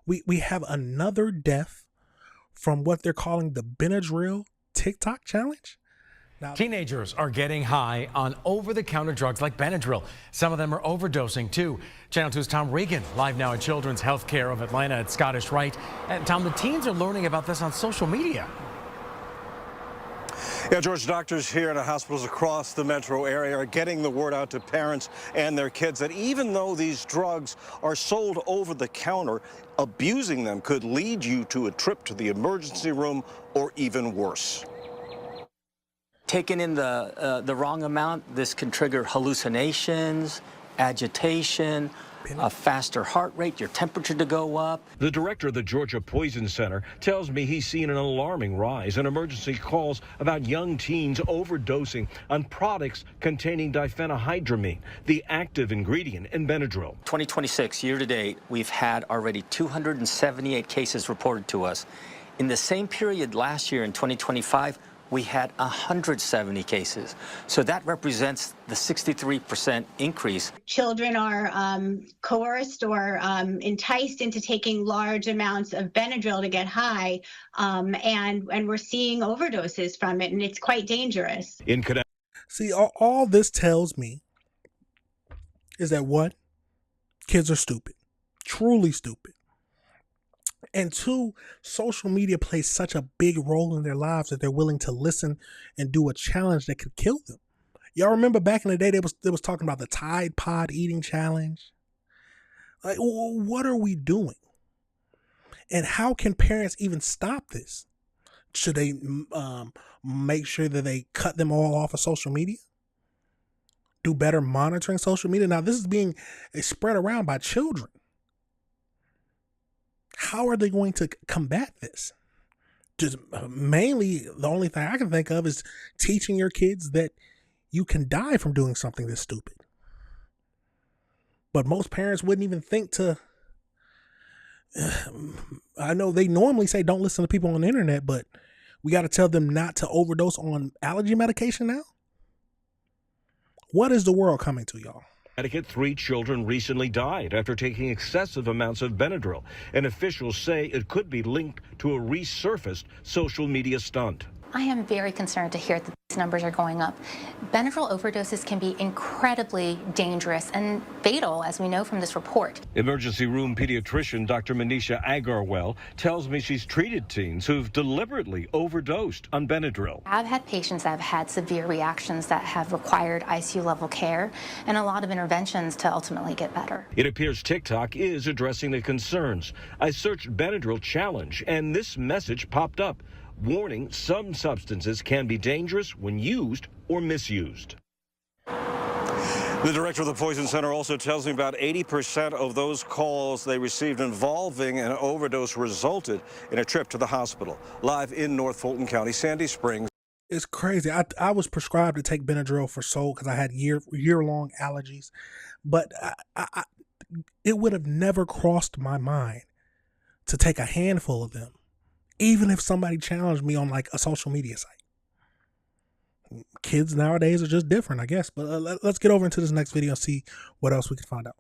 We have another death from what they're calling the Benadryl TikTok challenge. Now, teenagers are getting high on over-the-counter drugs like Benadryl. Some of them are overdosing too. Channel 2's Tom Regan, live now at Children's Healthcare of Atlanta at Scottish Rite. And Tom, the teens are learning about this on social media. Yeah, George, doctors here at hospitals across the metro area are getting the word out to parents and their kids that even though these drugs are sold over the counter, abusing them could lead you to a trip to the emergency room or even worse. Taken in the wrong amount, this can trigger hallucinations, agitation, a faster heart rate, your temperature to go up. The director of the Georgia Poison Center tells me he's seen an alarming rise in emergency calls about young teens overdosing on products containing diphenhydramine, the active ingredient in Benadryl. 2026, year to date, we've had already 278 cases reported to us. In the same period last year in 2025, we had 170 cases. So that represents the 63% increase. Children are coerced or enticed into taking large amounts of Benadryl to get high, and we're seeing overdoses from it, and it's quite dangerous. See, all this tells me is that, one, kids are stupid, truly stupid. And two, social media plays such a big role in their lives that they're willing to listen and do a challenge that could kill them. Y'all remember back in the day, they was talking about the Tide Pod eating challenge? Like, what are we doing? And how can parents even stop this? Should they make sure that they cut them all off of social media? Do better monitoring social media? Now, this is being spread around by children. How are they going to combat this? Just mainly, the only thing I can think of is teaching your kids that you can die from doing something this stupid. But most parents wouldn't even think to. I know they normally say don't listen to people on the internet, but we got to tell them not to overdose on allergy medication now? What is the world coming to, y'all? Connecticut, 3 children recently died after taking excessive amounts of Benadryl, and officials say it could be linked to a resurfaced social media stunt. I am very concerned to hear that these numbers are going up. Benadryl overdoses can be incredibly dangerous and fatal, as we know from this report. Emergency room pediatrician Dr. Manisha Agarwal tells me she's treated teens who've deliberately overdosed on Benadryl. I've had patients that have had severe reactions that have required ICU level care and a lot of interventions to ultimately get better. It appears TikTok is addressing the concerns. I searched Benadryl challenge and this message popped up. Warning, some substances can be dangerous when used or misused. The director of the Poison Center also tells me about 80% of those calls they received involving an overdose resulted in a trip to the hospital. Live in North Fulton County, Sandy Springs. It's crazy. I was prescribed to take Benadryl for because I had year-long allergies, but it would have never crossed my mind to take a handful of them, even if somebody challenged me on like a social media site. Kids nowadays are just different, I guess. But let's get over into this next video and see what else we can find out.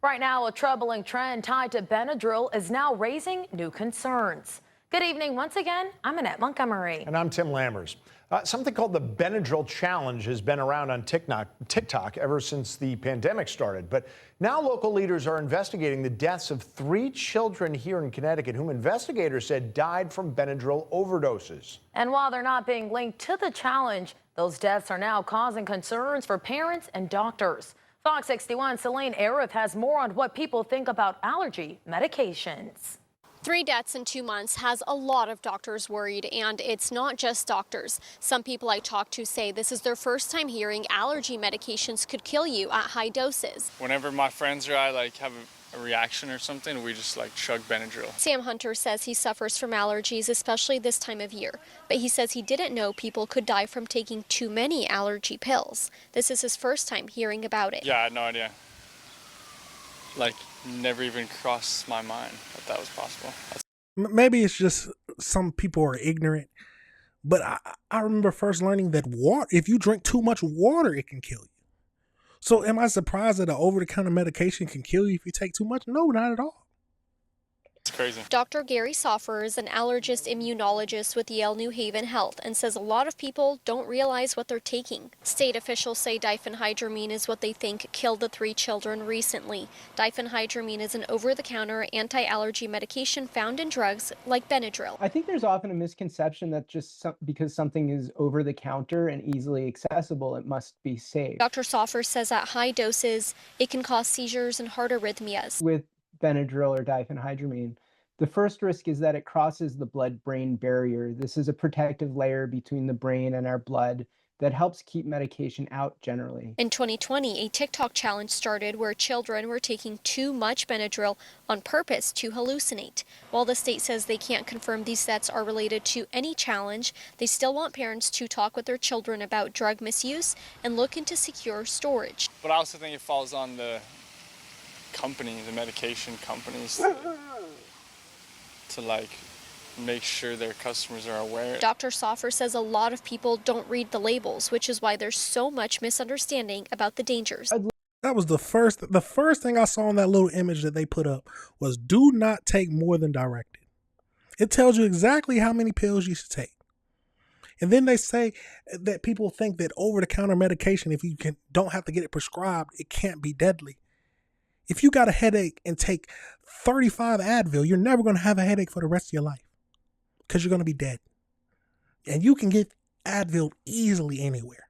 Right now, a troubling trend tied to Benadryl is now raising new concerns. Good evening once again. I'm Annette Montgomery. And I'm Tim Lammers. Something called the Benadryl Challenge has been around on TikTok ever since the pandemic started. But now local leaders are investigating the deaths of 3 children here in Connecticut whom investigators said died from Benadryl overdoses. And while they're not being linked to the challenge, those deaths are now causing concerns for parents and doctors. Fox 61's Celine Arif has more on what people think about allergy medications. 3 deaths in 2 months has a lot of doctors worried, and it's not just doctors. Some people I talked to say this is their first time hearing allergy medications could kill you at high doses. Whenever my friends or I have a reaction or something, we just chug Benadryl. Sam Hunter says he suffers from allergies, especially this time of year, but he says he didn't know people could die from taking too many allergy pills. This is his first time hearing about it. Yeah, I had no idea. Never even crossed my mind that was possible. Maybe it's just some people are ignorant, but I remember first learning that water, if you drink too much water, it can kill you. So am I surprised that an over-the-counter medication can kill you if you take too much? No, not at all. It's crazy. Dr. Gary Soffer is an allergist immunologist with Yale New Haven Health and says a lot of people don't realize what they're taking. State officials say diphenhydramine is what they think killed the 3 children recently. Diphenhydramine is an over-the-counter anti-allergy medication found in drugs like Benadryl. I think there's often a misconception that just because something is over the counter and easily accessible, it must be safe. Dr. Soffer says at high doses, it can cause seizures and heart arrhythmias. With Benadryl or diphenhydramine, the first risk is that it crosses the blood-brain barrier. This is a protective layer between the brain and our blood that helps keep medication out generally. In 2020, a TikTok challenge started where children were taking too much Benadryl on purpose to hallucinate. While the state says they can't confirm these deaths are related to any challenge, they still want parents to talk with their children about drug misuse and look into secure storage. But I also think it falls on the company, the medication companies, to like make sure their customers are aware. Dr. Soffer says a lot of people don't read the labels, which is why there's so much misunderstanding about the dangers. That was the first thing I saw in that little image that they put up was do not take more than directed. It tells you exactly how many pills you should take. And then they say that people think that over-the-counter medication, if you don't have to get it prescribed, it can't be deadly. If you got a headache and take 35 Advil, you're never going to have a headache for the rest of your life because you're going to be dead. And you can get Advil easily anywhere.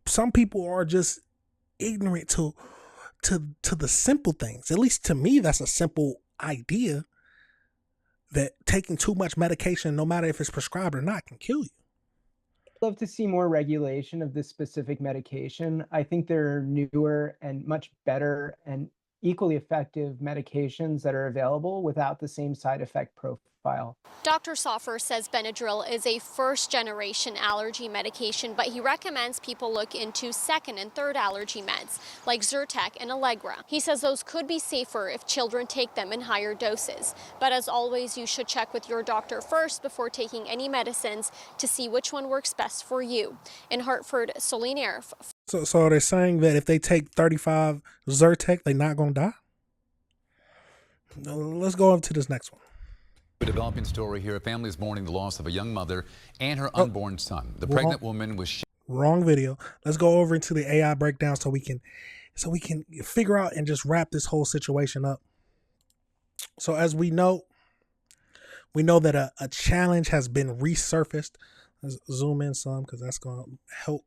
Some people are just ignorant to the simple things. At least to me, that's a simple idea that taking too much medication, no matter if it's prescribed or not, can kill you. I'd love to see more regulation of this specific medication. I think there are newer and much better and equally effective medications that are available without the same side effect profile. Dr. Soffer says Benadryl is a first-generation allergy medication, but he recommends people look into second and third allergy meds like Zyrtec and Allegra. He says those could be safer if children take them in higher doses. But as always, you should check with your doctor first before taking any medicines to see which one works best for you. In Hartford, Celine Air. So they're saying that if they take 35 Zyrtec, they're not going to die? Let's go on to this next one. A developing story here. A family is mourning the loss of a young mother and her unborn son. The pregnant woman was wrong video. Let's go over into the AI breakdown so we can figure out and just wrap this whole situation up. So as we know that a challenge has been resurfaced. Let's zoom in some because that's going to help.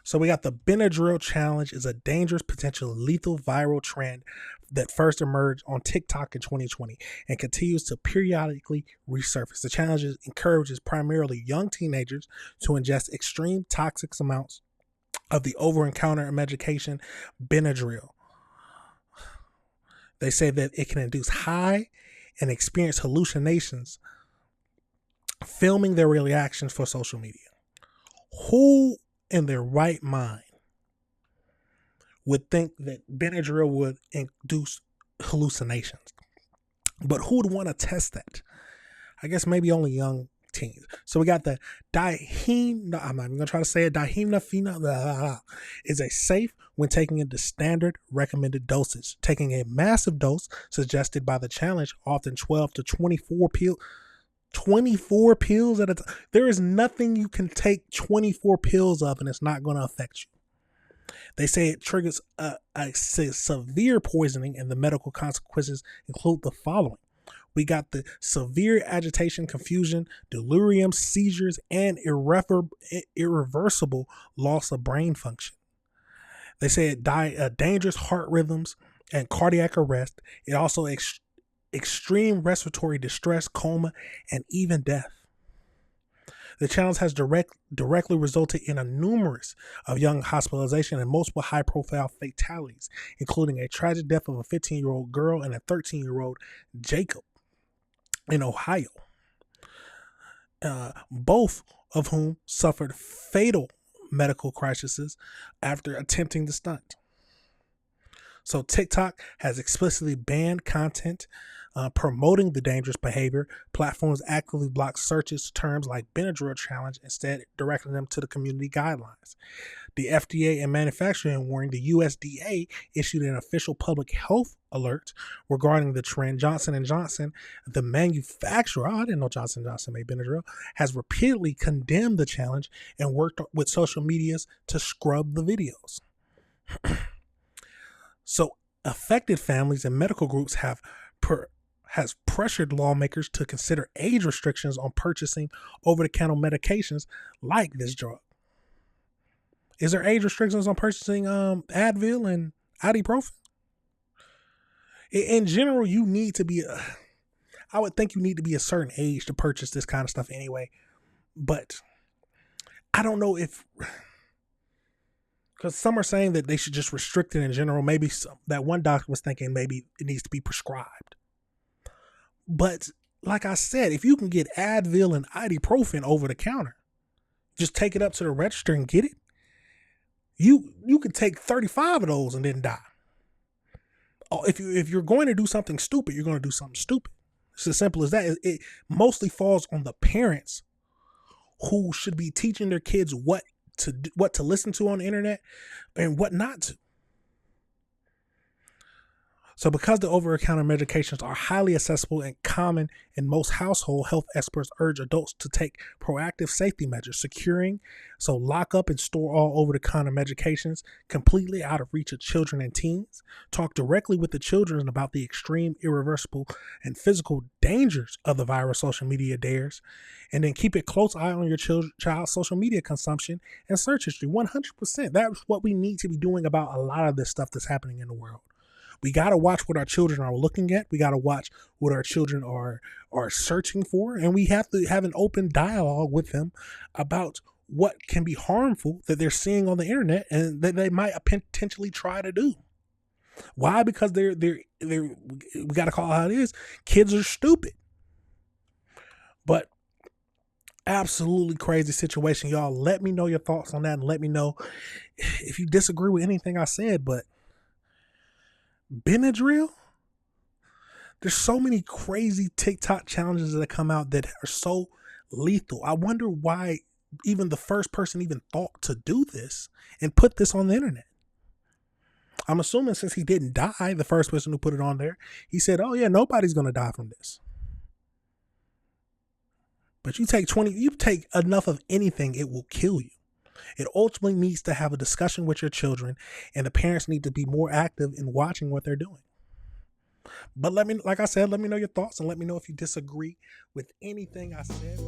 So we got the Benadryl challenge is a dangerous, potentially lethal viral trend that first emerged on TikTok in 2020 and continues to periodically resurface. The challenge encourages primarily young teenagers to ingest extreme toxic amounts of the over-the-counter medication Benadryl. They say that it can induce high and experience hallucinations, filming their reactions for social media. Who in their right mind would think that Benadryl would induce hallucinations? But who would want to test that? I guess maybe only young teens. So we got the I'm not even going to try to say it. Dihemnafina is a safe when taking into standard recommended dosage. Taking a massive dose suggested by the challenge, often 12 to 24 pills at a time. There is nothing you can take 24 pills of and it's not going to affect you. They say it triggers a severe poisoning, and the medical consequences include the following. We got the severe agitation, confusion, delirium, seizures, and irreversible loss of brain function. They say it dangerous heart rhythms and cardiac arrest. It also extreme respiratory distress, coma, and even death. The challenge has directly resulted in a numerous of young hospitalization and multiple high-profile fatalities, including a tragic death of a 15-year-old girl and a 13-year-old Jacob in Ohio, both of whom suffered fatal medical crises after attempting the stunt. So TikTok has explicitly banned content promoting the dangerous behavior. Platforms actively block searches to terms like Benadryl challenge, instead directing them to the community guidelines. The FDA and manufacturing warning, the USDA issued an official public health alert regarding the trend. Johnson & Johnson, the manufacturer, I didn't know Johnson & Johnson made Benadryl, has repeatedly condemned the challenge and worked with social medias to scrub the videos. So affected families and medical groups has pressured lawmakers to consider age restrictions on purchasing over-the-counter medications like this drug. Is there age restrictions on purchasing Advil and ibuprofen? In general, you need to be, I would think you need to be a certain age to purchase this kind of stuff anyway. But I don't know if, because some are saying that they should just restrict it in general. Maybe that one doctor was thinking maybe it needs to be prescribed. But like I said, if you can get Advil and ibuprofen over the counter, just take it up to the register and get it. You could take 35 of those and then die. If you're going to do something stupid, you're going to do something stupid. It's as simple as that. It mostly falls on the parents who should be teaching their kids what to listen to on the internet and what not to. So because the over-the-counter medications are highly accessible and common in most households, health experts urge adults to take proactive safety measures, so lock up and store all over-the-counter medications completely out of reach of children and teens. Talk directly with the children about the extreme, irreversible, and physical dangers of the viral social media dares. And then keep a close eye on your child's social media consumption and search history. 100%. That's what we need to be doing about a lot of this stuff that's happening in the world. We got to watch what our children are looking at. We got to watch what our children are searching for. And we have to have an open dialogue with them about what can be harmful that they're seeing on the internet and that they might potentially try to do. Why? Because we got to call it how it is. Kids are stupid. But absolutely crazy situation, y'all. Let me know your thoughts on that and let me know if you disagree with anything I said. But Benadryl, there's so many crazy TikTok challenges that come out that are so lethal. I wonder why even the first person even thought to do this and put this on the internet. I'm assuming since he didn't die, the first person who put it on there, he said, oh yeah, nobody's going to die from this. But you take enough of anything, it will kill you. It ultimately needs to have a discussion with your children, and the parents need to be more active in watching what they're doing. But like I said, let me know your thoughts and let me know if you disagree with anything I said.